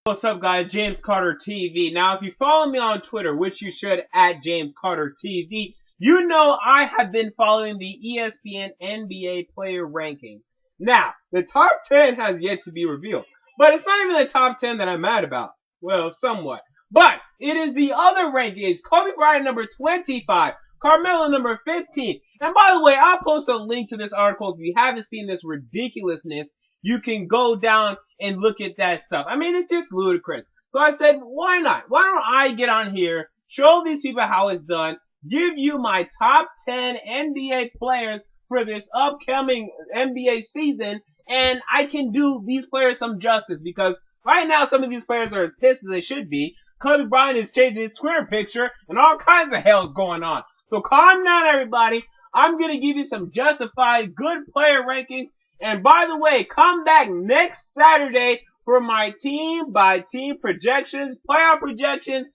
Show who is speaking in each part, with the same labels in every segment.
Speaker 1: What's up, guys? James Carter TV. Now, if you follow me on Twitter, which you should at James Carter TV, you know I have been following the ESPN NBA player rankings. Now, the top 10 has yet to be revealed, but it's not even the top 10 that I'm mad about. Well, somewhat. But it is the other rankings. Kobe Bryant number 25, Carmelo number 15. And by the way, I'll post a link to this article if you haven't seen this ridiculousness. You can go down and look at that stuff. I mean, it's just ludicrous. So I said, why not? Why don't I get on here, show these people how it's done, give you my top 10 NBA players for this upcoming NBA season, and I can do these players some justice, because right now some of these players are as pissed as they should be. Kobe Bryant is changing his Twitter picture, and all kinds of hell's going on. So calm down, everybody. I'm going to give you some justified good player rankings. And by the way, come back next Saturday for my team by team projections, playoff projections,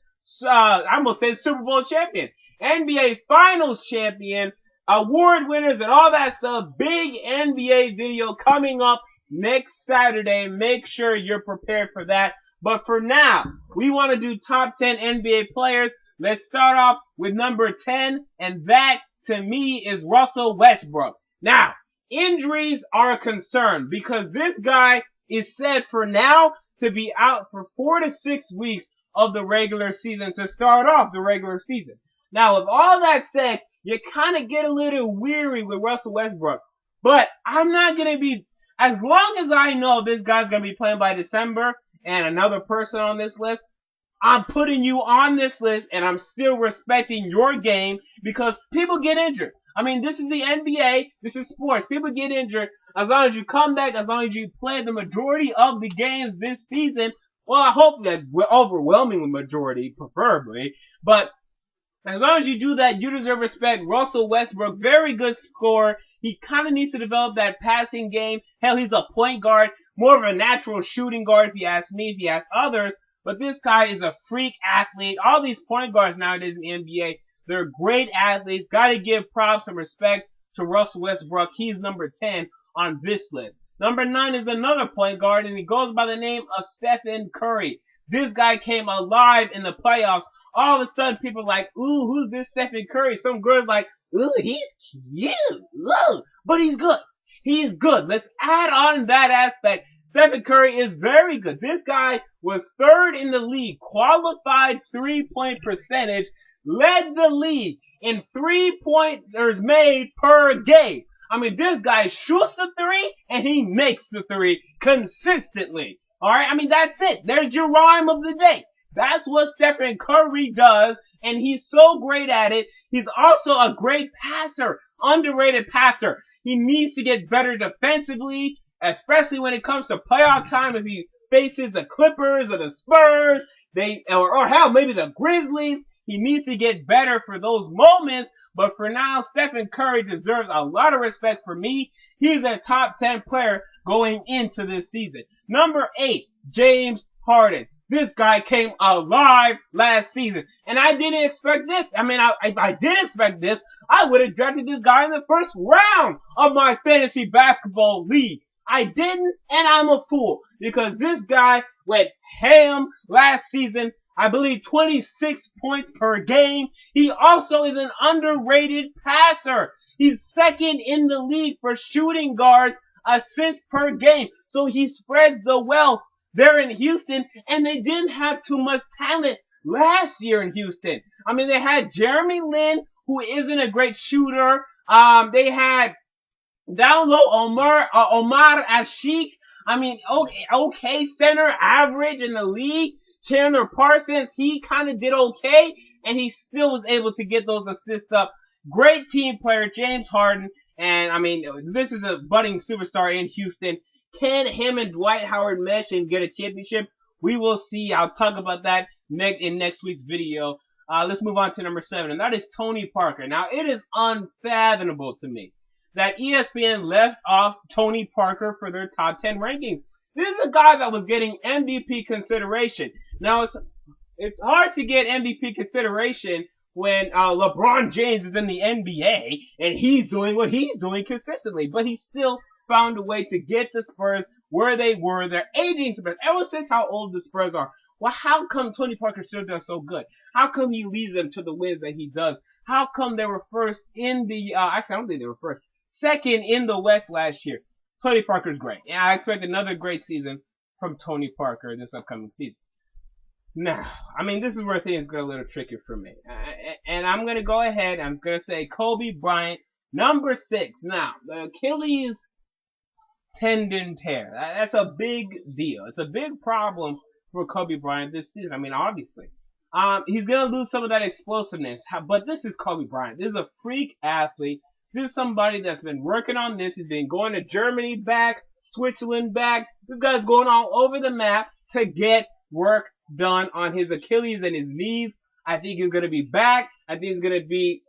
Speaker 1: I'm going to say Super Bowl champion, NBA Finals champion, award winners, and all that stuff. Big NBA video coming up next Saturday. Make sure you're prepared for that. But for now, we want to do top 10 NBA players. Let's start off with number 10, and that, to me, is Russell Westbrook. Now, injuries are a concern because this guy is said for now to be out for 4 to 6 weeks of the regular season to start off the regular season. Now, with all that said, you kind of get a little weary with Russell Westbrook. But I'm not going to be, as long as I know this guy's going to be playing by December and another person on this list, I'm putting you on this list, and I'm still respecting your game because people get injured. I mean, this is the NBA. This is sports. People get injured. As long as you come back, as long as you play the majority of the games this season, well, I hope that overwhelming majority, preferably. But as long as you do that, you deserve respect. Russell Westbrook, very good scorer. He kind of needs to develop that passing game. Hell, he's a point guard, more of a natural shooting guard if you ask me, if you ask others. But this guy is a freak athlete. All these point guards nowadays in the NBA, they're great athletes. Gotta give props and respect to Russell Westbrook. He's number 10 on this list. Number 9 is another point guard, and he goes by the name of Stephen Curry. This guy came alive in the playoffs. All of a sudden, people are like, ooh, who's this Stephen Curry? Some girls like, ooh, he's cute. Ooh. But he's good. He is good. Let's add on that aspect. Stephen Curry is very good. This guy was 3rd in the league, qualified 3-point percentage, led the league in 3-pointers made per game. I mean, this guy shoots the 3 and he makes the 3 consistently. Alright, I mean, that's it. There's your rhyme of the day. That's what Stephen Curry does, and he's so great at it. He's also a great passer, underrated passer. He needs to get better defensively, especially when it comes to playoff time. If he faces the Clippers or the Spurs, or hell, maybe the Grizzlies, he needs to get better for those moments. But for now, Stephen Curry deserves a lot of respect for me. He's a top 10 player going into this season. Number 8, James Harden. This guy came alive last season. And I didn't expect this. I mean, I did expect this. I would have drafted this guy in the first round of my fantasy basketball league. I didn't, and I'm a fool. Because this guy went ham last season. I believe 26 points per game. He also is an underrated passer. He's 2nd in the league for shooting guards, assists per game. So he spreads the wealth there in Houston, and they didn't have too much talent last year in Houston. I mean, they had Jeremy Lin, who isn't a great shooter. They had down low Omar Ashik. I mean, okay center, average in the league. Chandler Parsons, he kind of did okay, and he still was able to get those assists up. Great team player, James Harden, and I mean, this is a budding superstar in Houston. Can him and Dwight Howard mesh and get a championship? We will see. I'll talk about that in next week's video. Let's move on to number 7, and that is Tony Parker. Now, it is unfathomable to me that ESPN left off Tony Parker for their top 10 rankings. This is a guy that was getting MVP consideration. Now, it's hard to get MVP consideration when LeBron James is in the NBA and he's doing what he's doing consistently, but he's still found a way to get the Spurs where they were. They're aging Spurs. Ever since how old the Spurs are. Well, how come Tony Parker still does so good? How come he leads them to the wins that he does? How come they were first in the, actually I don't think they were first, second in the West last year? Tony Parker's great. And I expect another great season from Tony Parker this upcoming season. Now, I mean, this is where things get a little tricky for me. And I'm going to go ahead, I'm going to say Kobe Bryant, number 6. Now, the Achilles tendon tear. That's a big deal. It's a big problem for Kobe Bryant this season. I mean, obviously. He's going to lose some of that explosiveness. But this is Kobe Bryant. This is a freak athlete. This is somebody that's been working on this. He's been going to Germany back, Switzerland back. This guy's going all over the map to get work done on his Achilles and his knees. I think he's going to be back. I think he's going to be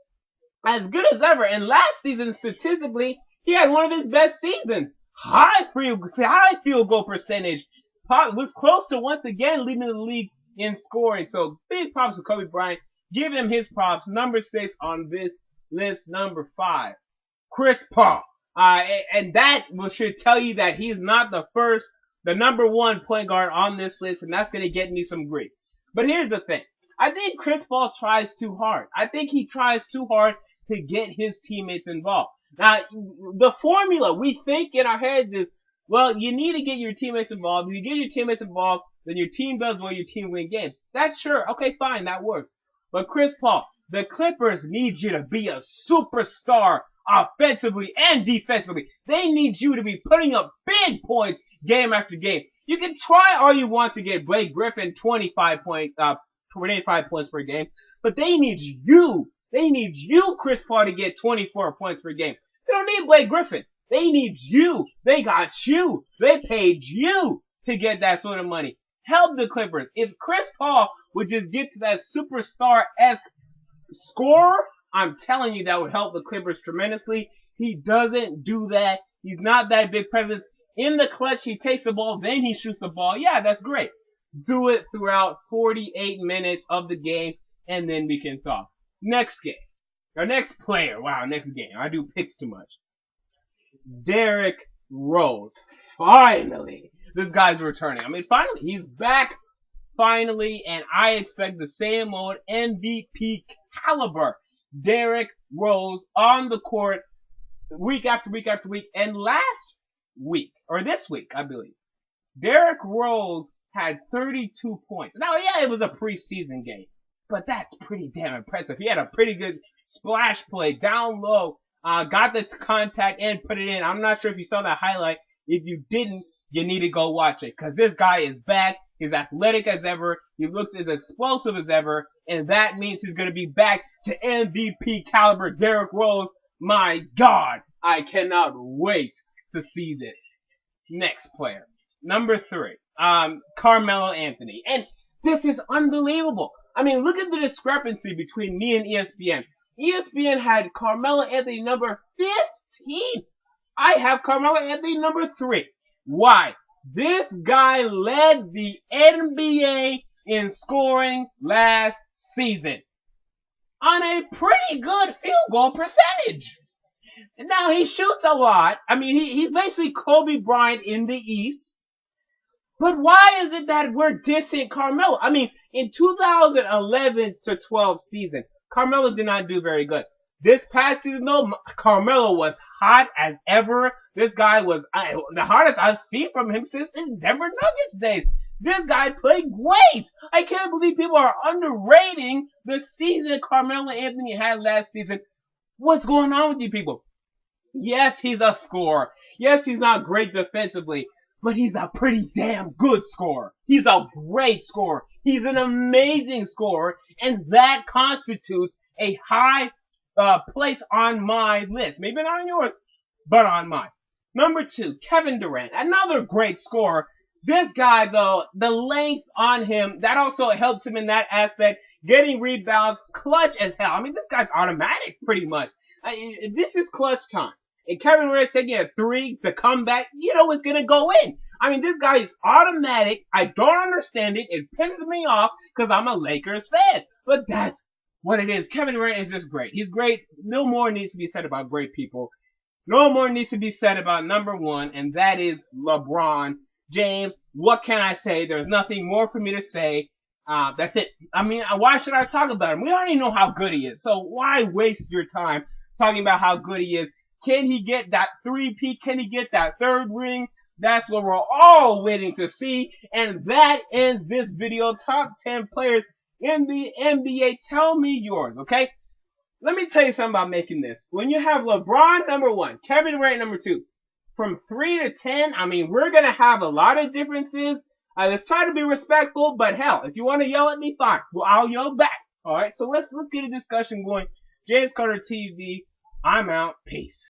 Speaker 1: as good as ever. And last season, statistically, he had one of his best seasons. High field goal percentage. Was close to once again leading the league in scoring. So big props to Kobe Bryant. Give him his props. Number 6 on this list. Number 5, Chris Paul. And that should tell you that he's not the number 1 point guard on this list, and that's going to get me some grief. But here's the thing. I think Chris Paul tries too hard. I think he tries too hard to get his teammates involved. Now, the formula we think in our heads is, well, you need to get your teammates involved. If you get your teammates involved, then your team does well, your team wins games. That's sure. Okay, fine, that works. But Chris Paul, the Clippers need you to be a superstar offensively and defensively. They need you to be putting up big points game after game. You can try all you want to get Blake Griffin 25 points per game, but they need you. They need you, Chris Paul, to get 24 points per game. They don't need Blake Griffin. They need you. They got you. They paid you to get that sort of money. Help the Clippers. If Chris Paul would just get to that superstar-esque scorer, I'm telling you that would help the Clippers tremendously. He doesn't do that. He's not that big presence. In the clutch, he takes the ball, then he shoots the ball. Yeah, that's great. Do it throughout 48 minutes of the game, and then we can talk. Next game. Or next player. Wow, next game. I do picks too much. Derrick Rose. Finally. This guy's returning. I mean, finally. He's back. Finally. And I expect the same old MVP caliber Derrick Rose on the court week after week after week. And last week, or this week, I believe, Derrick Rose had 32 points. Now, yeah, it was a preseason game, but that's pretty damn impressive. He had a pretty good splash play down low, got the contact and put it in. I'm not sure if you saw that highlight. If you didn't, you need to go watch it, because this guy is back. He's athletic as ever. He looks as explosive as ever, and that means he's going to be back to MVP caliber Derrick Rose. My God, I cannot wait to see this. Next player, number 3, Carmelo Anthony. And this is unbelievable. I mean, look at the discrepancy between me and ESPN. ESPN had Carmelo Anthony number 15. I have Carmelo Anthony number 3. Why? This guy led the NBA in scoring last season on a pretty good field goal percentage. Now, he shoots a lot. I mean, he's basically Kobe Bryant in the East. But why is it that we're dissing Carmelo? I mean, in 2011 to 12 season, Carmelo did not do very good. This past season, though, Carmelo was hot as ever. This guy was the hottest I've seen from him since his Denver Nuggets days. This guy played great. I can't believe people are underrating the season Carmelo Anthony had last season. What's going on with you people? Yes, he's a scorer. Yes, he's not great defensively, but he's a pretty damn good scorer. He's a great scorer. He's an amazing scorer, and that constitutes a high place on my list. Maybe not on yours, but on mine. Number 2, Kevin Durant, another great scorer. This guy, though, the length on him, that also helps him in that aspect. Getting rebounds, clutch as hell. I mean, this guy's automatic, pretty much. This is clutch time. And Kevin Durant taking a 3 to come back, you know it's going to go in. I mean, this guy is automatic. I don't understand it. It pisses me off because I'm a Lakers fan. But that's what it is. Kevin Durant is just great. He's great. No more needs to be said about great people. No more needs to be said about number one, and that is LeBron James. What can I say? There's nothing more for me to say. That's it. I mean, why should I talk about him? We already know how good he is. So why waste your time talking about how good he is? Can he get that three-peat? Can he get that third ring? That's what we're all waiting to see. And that ends this video. Top 10 players in the NBA. Tell me yours, okay? Let me tell you something about making this. When you have LeBron number one, Kevin Durant number two, from 3 to 10, I mean, we're going to have a lot of differences. Let's try to be respectful, but hell, if you want to yell at me, fine. Well, I'll yell back. All right, so let's get a discussion going. James Carter TV, I'm out. Peace.